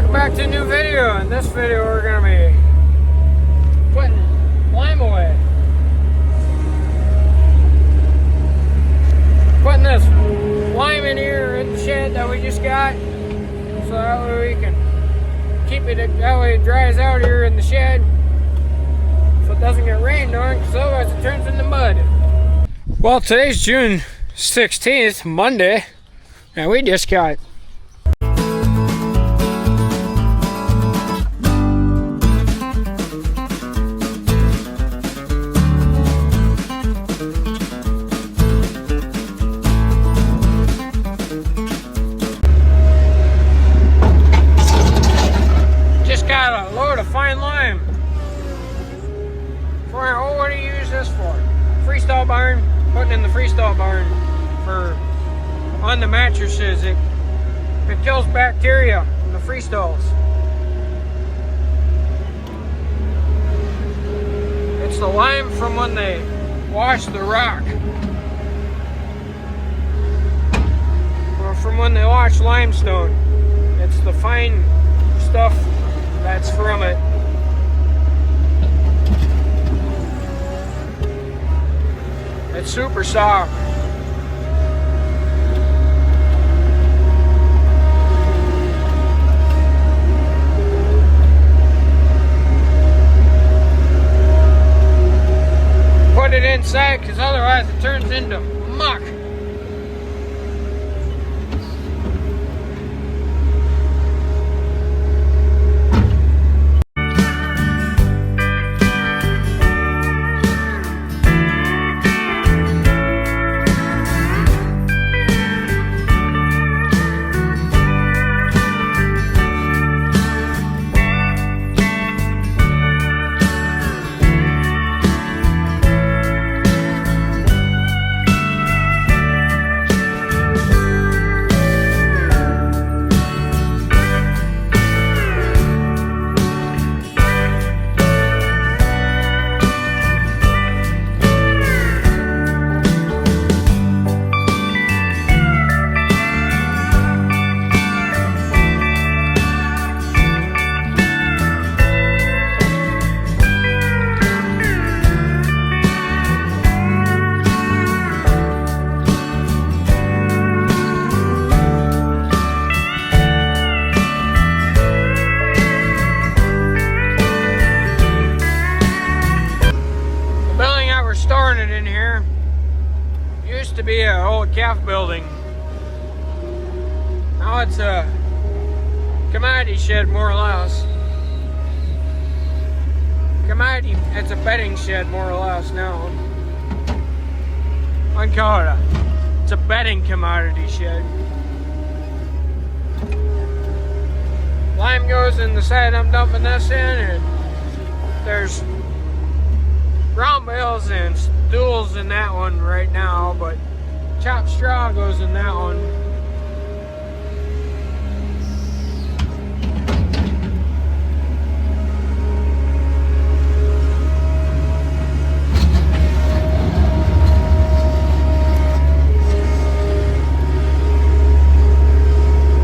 Welcome back to a new video. In this video we're going to be putting lime away. Putting this lime in here in the shed that we just got, so that way we can keep it, that way it dries out here in the shed so it doesn't get rained on, because otherwise it turns into mud. Well, today's June 16th, Monday, and we just got a load of fine lime. What do you use this for? Freestall barn. Putting in the freestall barn for on the mattresses. It kills bacteria in the freestalls. It's the lime from when they wash the rock, or from when they wash limestone. It's the fine stuff that's from it. It's super soft. Put it inside, because otherwise it turns into muck. Storing it in here used to be an old calf building. Now it's a commodity shed, more or less. It's a bedding shed, more or less now. I can call it it's a bedding commodity shed. Lime goes in the side I'm dumping this in, and there's round bales and stools in that one right now, but chopped straw goes in that one.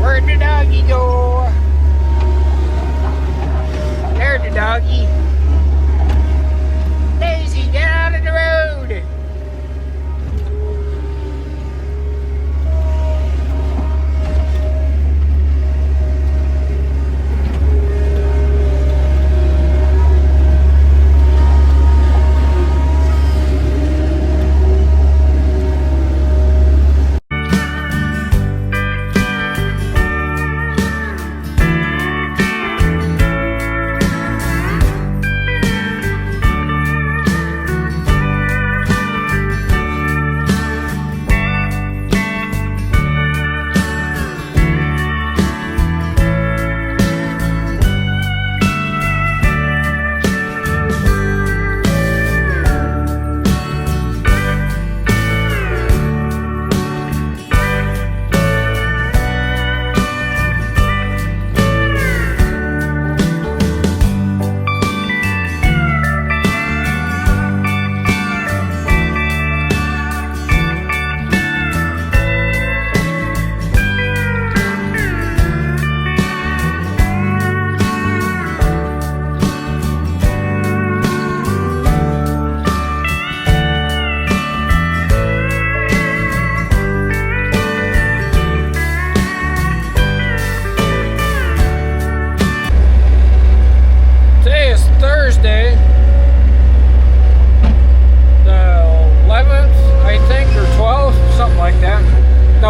Where'd the doggy go? There's the doggy. Daisy, get out of the road!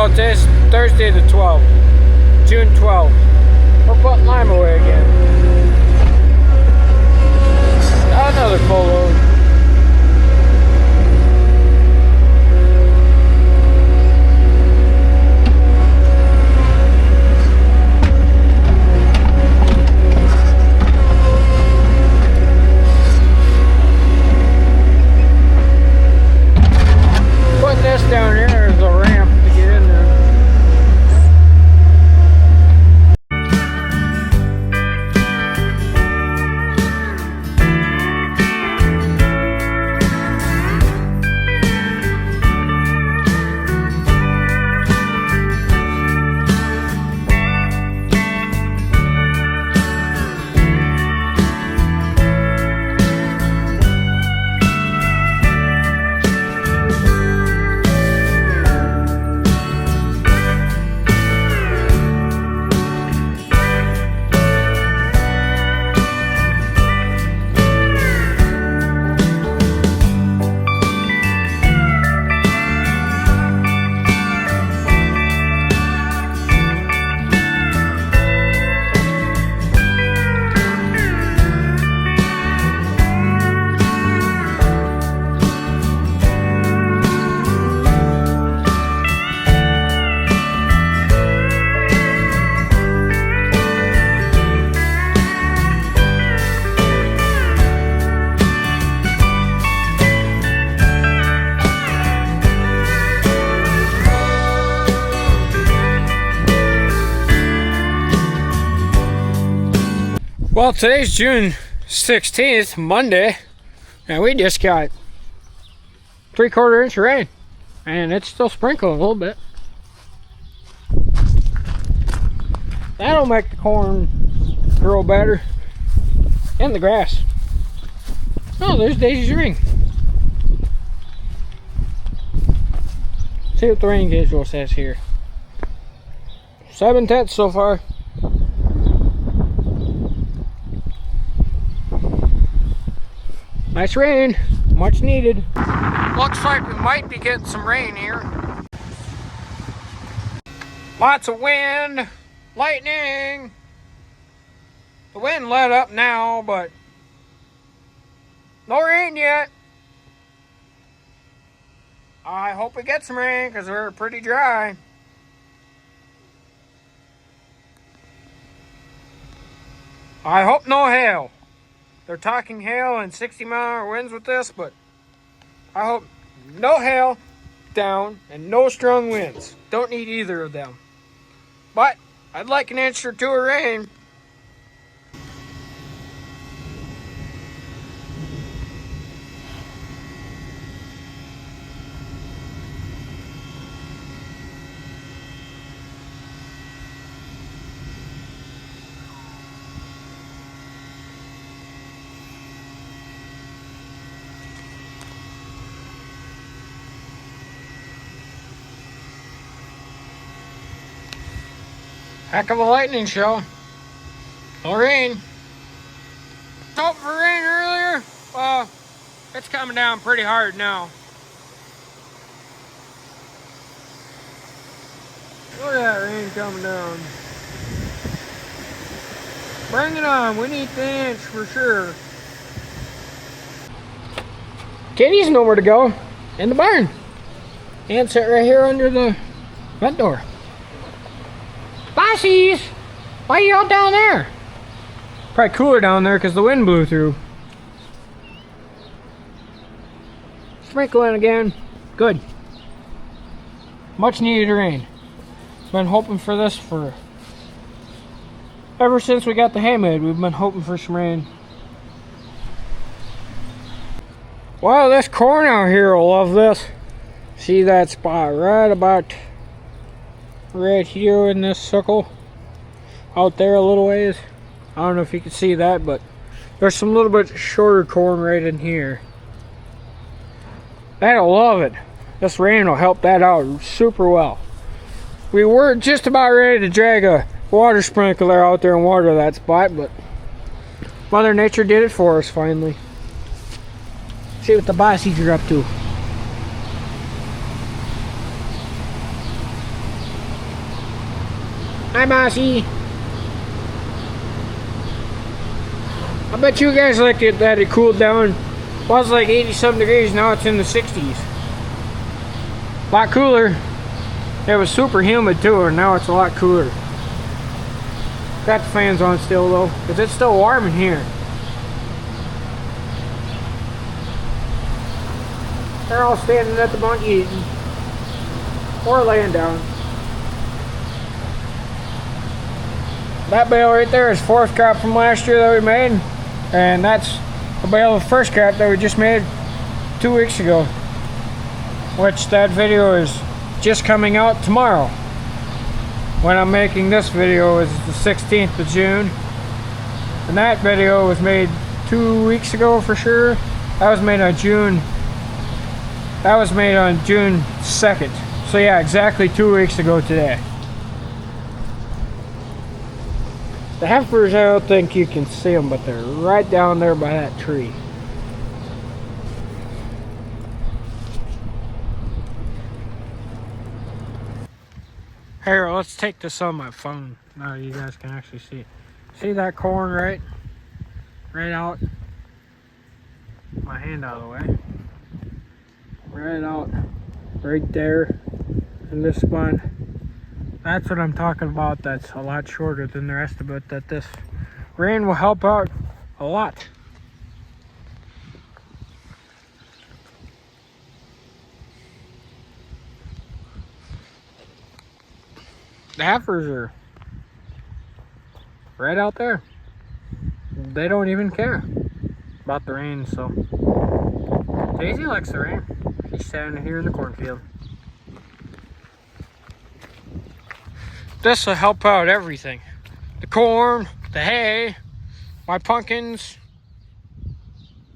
Well, today's Thursday the 12th, June 12th. We're putting lime away again. Another full load. Putting this down here is a ramp to get in there. Well, today's June 16th, Monday, and we just got 3/4 inch of rain, and it's still sprinkling a little bit. That'll make the corn grow better, and the grass. Oh, there's Daisy's ring. See what the rain schedule says here. 7/10 so far. Nice rain, much needed. Looks like we might be getting some rain here. Lots of wind, lightning. The wind let up now, but no rain yet. I hope we get some rain because we're pretty dry. I hope no hail. They're talking hail and 60-mile-an-hour winds with this, but I hope no hail down and no strong winds. Don't need either of them. But I'd like an inch or two of rain. Heck of a lightning show. No rain. Hope for rain earlier. Well, it's coming down pretty hard now. Look at that rain coming down. Bring it on. We need the inch for sure. Kitty's nowhere to go. In the barn. And sit right here under the front door. Bossies! Why are you out down there? Probably cooler down there because the wind blew through. Sprinkling again. Good. Much needed rain. Been hoping for this for ever since we got the hay made. We've been hoping for some rain. Wow, this corn out here will love this. See that spot right about right here in this circle out there a little ways. I don't know if you can see that, but there's some little bit shorter corn right in here. That'll love it. This rain will help that out super well. We were just about ready to drag a water sprinkler out there and water that spot, but Mother Nature did it for us finally. See what the bossies are up to. Hi, Bossy. I bet you guys liked it that it cooled down. It was like 80-some degrees, now it's in the 60s. A lot cooler. It was super humid too, and now it's a lot cooler. Got the fans on still though, because it's still warm in here. They're all standing at the bunk eating. Or laying down. That bale right there is fourth crop from last year that we made. And that's a bale of first crop that we just made 2 weeks ago. Which that video is just coming out tomorrow. When I'm making this video is the 16th of June. And that video was made 2 weeks ago for sure. That was made on June 2nd. So yeah, exactly 2 weeks ago today. The heifers, I don't think you can see them, but they're right down there by that tree. Here, let's take this on my phone. Now you guys can actually see it. See that corn right out? My hand out of the way. Right out, right there in this one. That's what I'm talking about. That's a lot shorter than the rest of it. That this rain will help out a lot. The heifers are right out there. They don't even care about the rain, so Daisy likes the rain. She's standing here in the cornfield. This will help out everything. The corn, the hay, my pumpkins.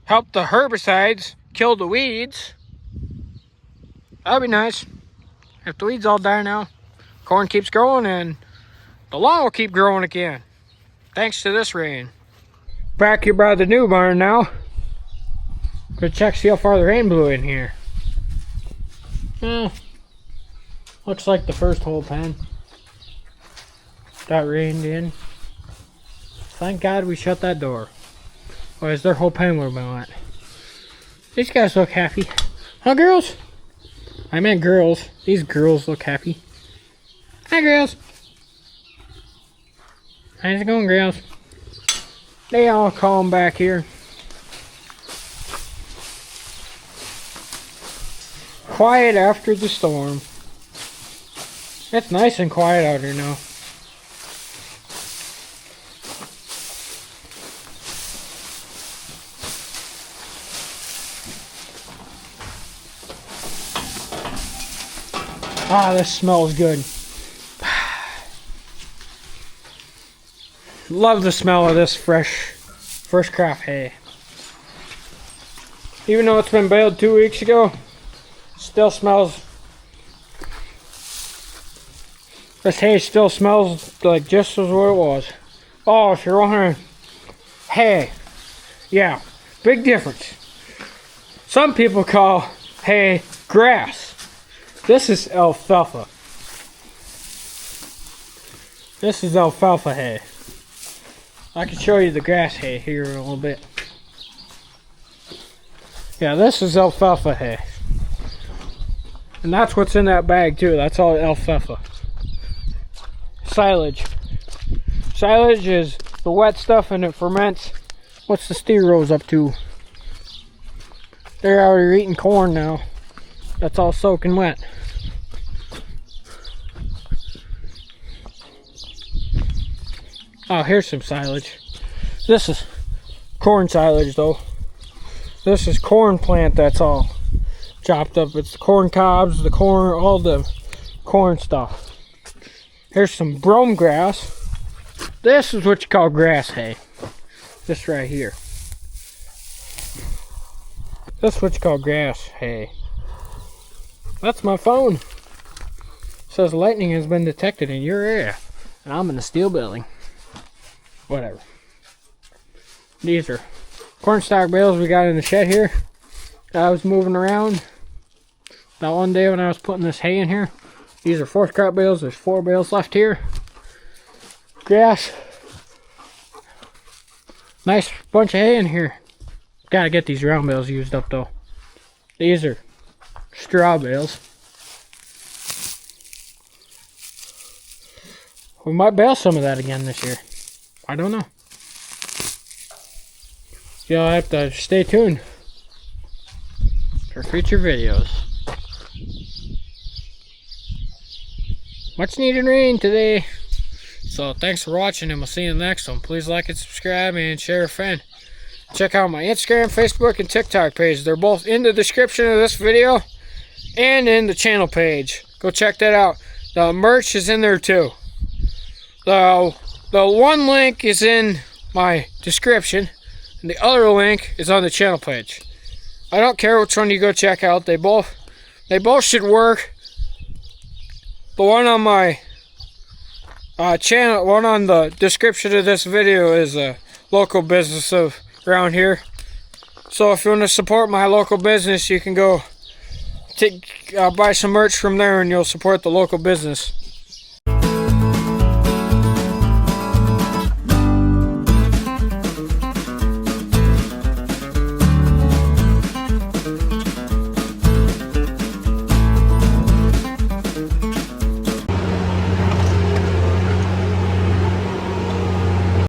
Help the herbicides kill the weeds. That'll be nice. If the weeds all die now, corn keeps growing and the lawn will keep growing again. Thanks to this rain. Back here by the new barn now. Gonna check, see how far the rain blew in here. Looks like the first whole pen got rained in. Thank God we shut that door. Otherwise their whole pen would have been wet. These guys look happy. Huh, girls? I meant girls. These girls look happy. Hi, girls. How's it going, girls? They all calm back here. Quiet after the storm. It's nice and quiet out here now. Ah, this smells good. Love the smell of this fresh crop hay. Even though it's been baled 2 weeks ago, still smells. This hay still smells like just as what it was. Oh, if you're wondering, hay, yeah, big difference. Some people call hay grass. This is alfalfa. This is alfalfa hay. I can show you the grass hay here in a little bit. Yeah, this is alfalfa hay. And that's what's in that bag too. That's all alfalfa. Silage. Silage is the wet stuff and it ferments. What's the steer rows up to? They're already eating corn now. That's all soaking wet. Oh, here's some silage. This is corn silage though. This is corn plant that's all chopped up. It's the corn cobs, the corn, all the corn stuff. Here's some brome grass. This is what you call grass hay. This right here. This is what you call grass hay. That's my phone. It says lightning has been detected in your area. And I'm in a steel building. Whatever. These are corn stalk bales we got in the shed here. I was moving around that one day when I was putting this hay in here. These are fourth crop bales. There's 4 bales left here. grass. Nice bunch of hay in here. Gotta get these round bales used up though. These are straw bales. We might bale some of that again this year. I don't know. You'll have to stay tuned for future videos. Much needed rain today. So thanks for watching, and we'll see you in the next one. Please like and subscribe and share a friend. Check out my Instagram, Facebook, and TikTok page. They're both in the description of this video and in the channel page. Go check that out. The merch is in there too. The one link is in my description, and the other link is on the channel page. I don't care which one you go check out. They both should work. The one on my channel, one on the description of this video is a local business of around here. So if you want to support my local business, you can go buy some merch from there, and you'll support the local business.